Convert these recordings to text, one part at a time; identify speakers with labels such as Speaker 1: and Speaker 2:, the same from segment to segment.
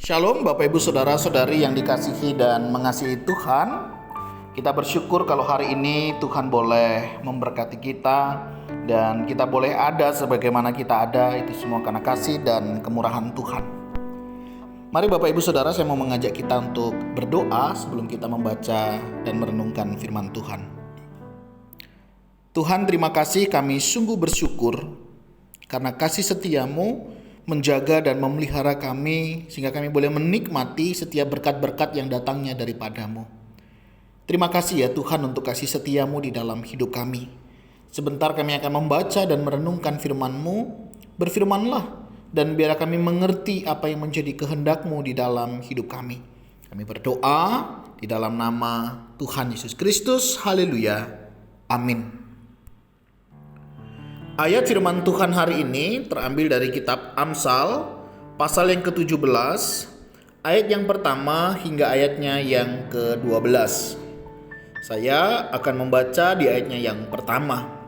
Speaker 1: Shalom Bapak Ibu Saudara-saudari yang dikasihi dan mengasihi Tuhan. Kita bersyukur kalau hari ini Tuhan boleh memberkati kita dan kita boleh ada sebagaimana kita ada, itu semua karena kasih dan kemurahan Tuhan. Mari Bapak Ibu Saudara, saya mau mengajak kita untuk berdoa sebelum kita membaca dan merenungkan firman Tuhan. Tuhan, terima kasih, kami sungguh bersyukur karena kasih setiamu menjaga dan memelihara kami sehingga kami boleh menikmati setiap berkat-berkat yang datangnya daripadamu. Terima kasih ya Tuhan untuk kasih setiamu di dalam hidup kami. Sebentar kami akan membaca dan merenungkan firman-Mu. Berfirmanlah dan biar kami mengerti apa yang menjadi kehendak-Mu di dalam hidup kami. Kami berdoa di dalam nama Tuhan Yesus Kristus. Haleluya. Amin. Ayat firman Tuhan hari ini terambil dari kitab Amsal pasal yang ke-17 ayat yang pertama hingga ayatnya yang ke-12. Saya akan membaca di ayatnya yang pertama.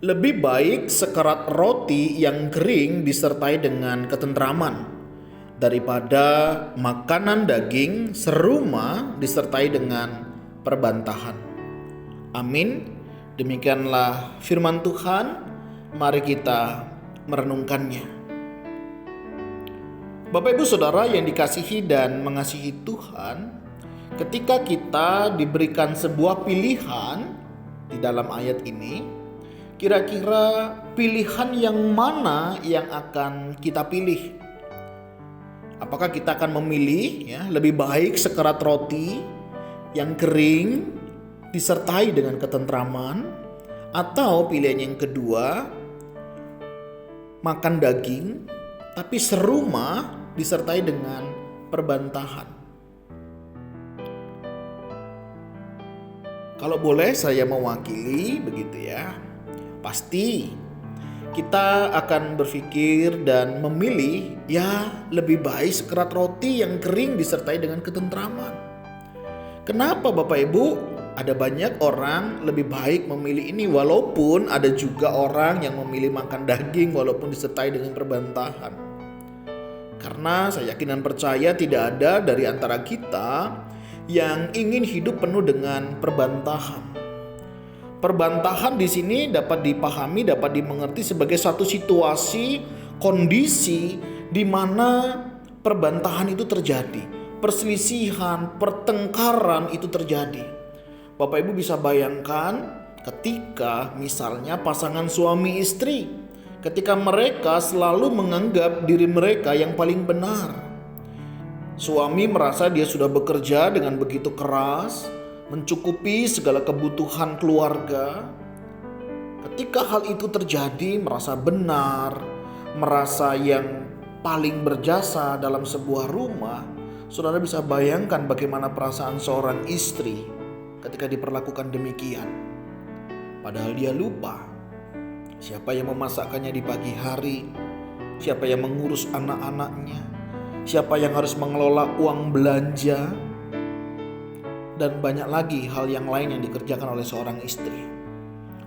Speaker 1: Lebih baik sekerat roti yang kering disertai dengan ketentraman daripada makanan daging seruma disertai dengan perbantahan. Amin. Demikianlah firman Tuhan, mari kita merenungkannya. Bapak Ibu Saudara yang dikasihi dan mengasihi Tuhan, ketika kita diberikan sebuah pilihan di dalam ayat ini, kira-kira pilihan yang mana yang akan kita pilih? Apakah kita akan memilih lebih baik sekerat roti yang kering disertai dengan ketentraman, atau pilihan yang kedua makan daging tapi seruma disertai dengan perbantahan? Kalau boleh saya mewakili begitu ya, pasti kita akan berpikir dan memilih lebih baik sekerat roti yang kering disertai dengan ketentraman. Kenapa Bapak Ibu? Ada banyak orang lebih baik memilih ini, walaupun ada juga orang yang memilih makan daging walaupun disertai dengan perbantahan. Karena saya yakin dan percaya tidak ada dari antara kita yang ingin hidup penuh dengan perbantahan. Perbantahan di sini dapat dipahami, dapat dimengerti sebagai satu situasi, kondisi di mana perbantahan itu terjadi, perselisihan, pertengkaran itu terjadi. Bapak Ibu bisa bayangkan ketika misalnya pasangan suami istri, ketika mereka selalu menganggap diri mereka yang paling benar. Suami merasa dia sudah bekerja dengan begitu keras, mencukupi segala kebutuhan keluarga. Ketika hal itu terjadi, merasa benar, merasa yang paling berjasa dalam sebuah rumah. Saudara bisa bayangkan bagaimana perasaan seorang istri ketika diperlakukan demikian. Padahal dia lupa siapa yang memasakkannya di pagi hari, siapa yang mengurus anak-anaknya, siapa yang harus mengelola uang belanja, dan banyak lagi hal yang lain yang dikerjakan oleh seorang istri.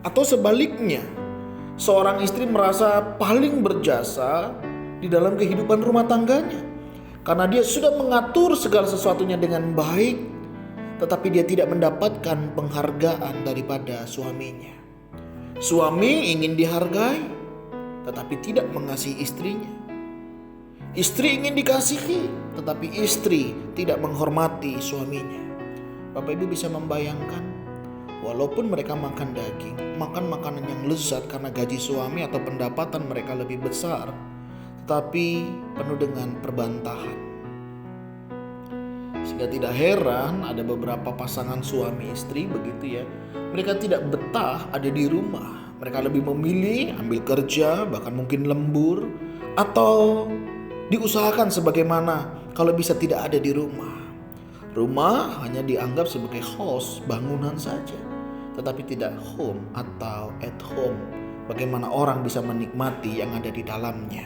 Speaker 1: Atau sebaliknya, seorang istri merasa paling berjasa di dalam kehidupan rumah tangganya karena dia sudah mengatur segala sesuatunya dengan baik, tetapi dia tidak mendapatkan penghargaan daripada suaminya. Suami ingin dihargai, tetapi tidak mengasihi istrinya. Istri ingin dikasihi, tetapi istri tidak menghormati suaminya. Bapak Ibu bisa membayangkan, walaupun mereka makan daging, makan makanan yang lezat karena gaji suami atau pendapatan mereka lebih besar, tetapi penuh dengan perbantahan. Sehingga tidak heran ada beberapa pasangan suami istri begitu ya, mereka tidak betah ada di rumah. Mereka lebih memilih ambil kerja, bahkan mungkin lembur, atau diusahakan sebagaimana kalau bisa tidak ada di rumah. Rumah hanya dianggap sebagai host, bangunan saja, tetapi tidak home atau at home, bagaimana orang bisa menikmati yang ada di dalamnya.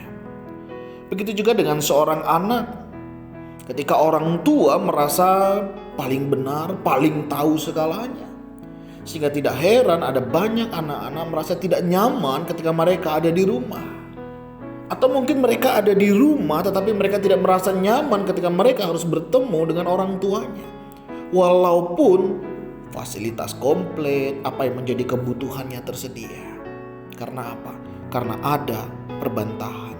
Speaker 1: Begitu juga dengan seorang anak. Ketika orang tua merasa paling benar, paling tahu segalanya, sehingga tidak heran ada banyak anak-anak merasa tidak nyaman ketika mereka ada di rumah. Atau mungkin mereka ada di rumah tetapi mereka tidak merasa nyaman ketika mereka harus bertemu dengan orang tuanya. Walaupun fasilitas komplit, apa yang menjadi kebutuhannya tersedia. Karena apa? Karena ada perbantahan.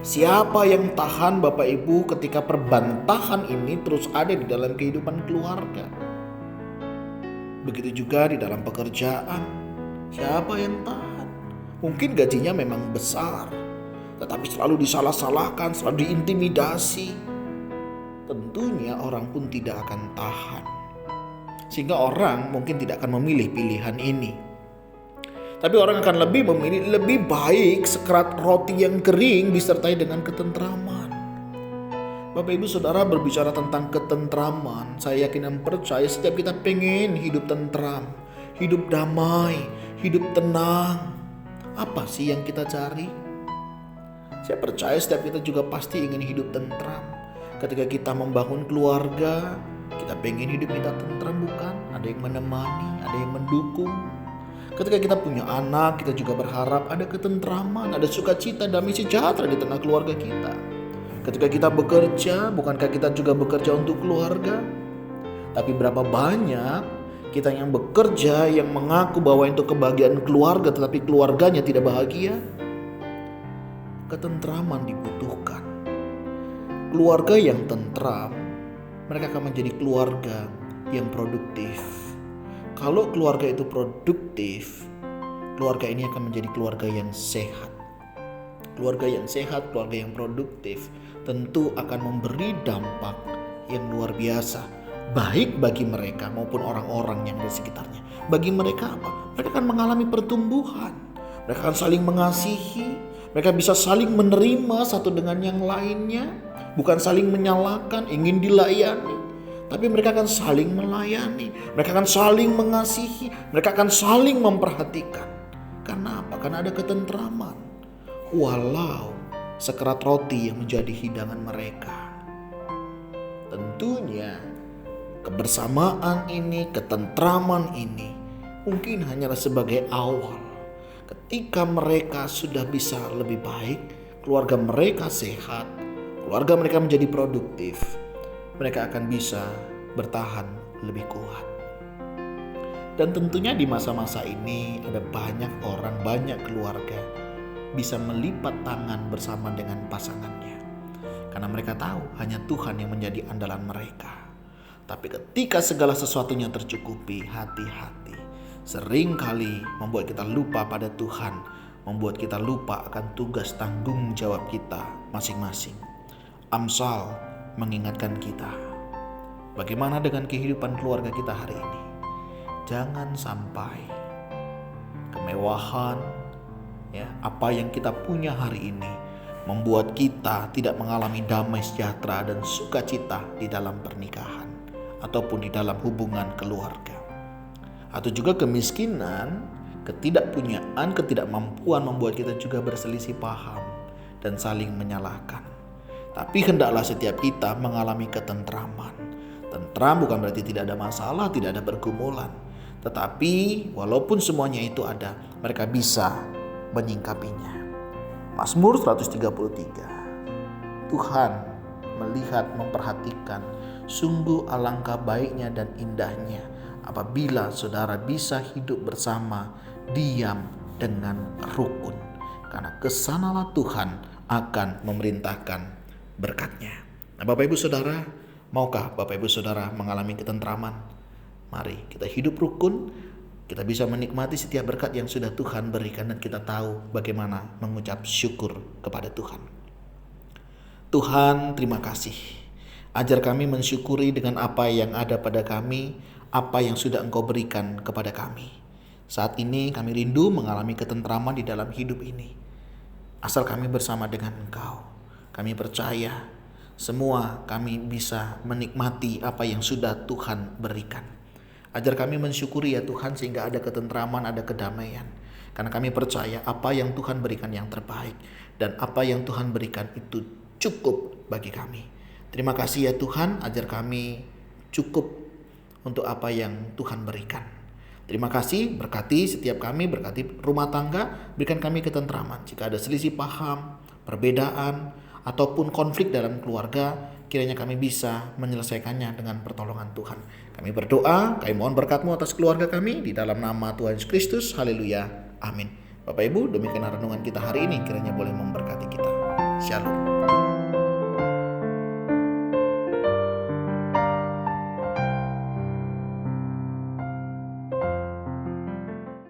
Speaker 1: Siapa yang tahan Bapak Ibu ketika perbantahan ini terus ada di dalam kehidupan keluarga? Begitu juga di dalam pekerjaan. Siapa yang tahan? Mungkin gajinya memang besar, tetapi selalu disalah-salahkan, selalu diintimidasi. Tentunya orang pun tidak akan tahan. Sehingga orang mungkin tidak akan memilih pilihan ini. Tapi orang akan lebih memilih, lebih baik sekerat roti yang kering disertai dengan ketentraman. Bapak Ibu Saudara, berbicara tentang ketentraman, saya yakin dan percaya setiap kita pengen hidup tentram, hidup damai, hidup tenang. Apa sih yang kita cari? Saya percaya setiap kita juga pasti ingin hidup tentram. Ketika kita membangun keluarga, kita pengen hidup kita tentram, bukan? Ada yang menemani, ada yang mendukung. Ketika kita punya anak, kita juga berharap ada ketentraman, ada sukacita, damai sejahtera di tengah keluarga kita. Ketika kita bekerja, bukankah kita juga bekerja untuk keluarga? Tapi berapa banyak kita yang bekerja yang mengaku bahwa itu kebahagiaan keluarga, tetapi keluarganya tidak bahagia? Ketentraman dibutuhkan. Keluarga yang tentram, mereka akan menjadi keluarga yang produktif. Kalau keluarga itu produktif, keluarga ini akan menjadi keluarga yang sehat. Keluarga yang sehat, keluarga yang produktif tentu akan memberi dampak yang luar biasa, baik bagi mereka maupun orang-orang yang di sekitarnya. Bagi mereka apa? Mereka akan mengalami pertumbuhan. Mereka akan saling mengasihi. Mereka bisa saling menerima satu dengan yang lainnya. Bukan saling menyalahkan, ingin dilayani. Tapi mereka akan saling melayani. Mereka akan saling mengasihi. Mereka akan saling memperhatikan. Karena apa? Karena ada ketentraman. Walau sekerat roti yang menjadi hidangan mereka. Tentunya kebersamaan ini, ketentraman ini mungkin hanyalah sebagai awal. Ketika mereka sudah bisa lebih baik, keluarga mereka sehat, keluarga mereka menjadi produktif, mereka akan bisa bertahan lebih kuat. Dan tentunya di masa-masa ini ada banyak orang, banyak keluarga bisa melipat tangan bersama dengan pasangannya. Karena mereka tahu hanya Tuhan yang menjadi andalan mereka. Tapi ketika segala sesuatunya tercukupi, hati-hati. Seringkali membuat kita lupa pada Tuhan, membuat kita lupa akan tugas tanggung jawab kita masing-masing. Amsal mengingatkan kita, bagaimana dengan kehidupan keluarga kita hari ini? Jangan sampai kemewahan, apa yang kita punya hari ini membuat kita tidak mengalami damai sejahtera dan sukacita di dalam pernikahan ataupun di dalam hubungan keluarga. Atau juga kemiskinan, ketidakpunyaan, ketidakmampuan membuat kita juga berselisih paham dan saling menyalahkan. Tapi hendaklah setiap kita mengalami ketentraman. Tentram bukan berarti tidak ada masalah, tidak ada pergumulan. Tetapi walaupun semuanya itu ada, mereka bisa menyingkapinya. Mazmur 133. Tuhan melihat, memperhatikan, sungguh alangkah baiknya dan indahnya apabila saudara bisa hidup bersama, diam dengan rukun. Karena kesanalah Tuhan akan memerintahkan berkatnya. Nah, Bapak Ibu Saudara, maukah Bapak Ibu Saudara mengalami ketentraman? Mari kita hidup rukun. Kita bisa menikmati setiap berkat yang sudah Tuhan berikan dan kita tahu bagaimana mengucap syukur kepada Tuhan. Tuhan, terima kasih. Ajar kami mensyukuri dengan apa yang ada pada kami, apa yang sudah Engkau berikan kepada kami. Saat ini kami rindu mengalami ketentraman di dalam hidup ini. Asal kami bersama dengan Engkau. Kami percaya semua kami bisa menikmati apa yang sudah Tuhan berikan. Ajar kami mensyukuri ya Tuhan sehingga ada ketentraman, ada kedamaian. Karena kami percaya apa yang Tuhan berikan yang terbaik. Dan apa yang Tuhan berikan itu cukup bagi kami. Terima kasih ya Tuhan, ajar kami cukup untuk apa yang Tuhan berikan. Terima kasih, berkati setiap kami, berkati rumah tangga, berikan kami ketentraman. Jika ada selisih paham, perbedaan, ataupun konflik dalam keluarga, kiranya kami bisa menyelesaikannya dengan pertolongan Tuhan. Kami berdoa, kami mohon berkat-Mu atas keluarga kami, di dalam nama Tuhan Yesus Kristus. Haleluya. Amin. Bapak Ibu, demikian renungan kita hari ini, kiranya boleh memberkati kita. Shalom.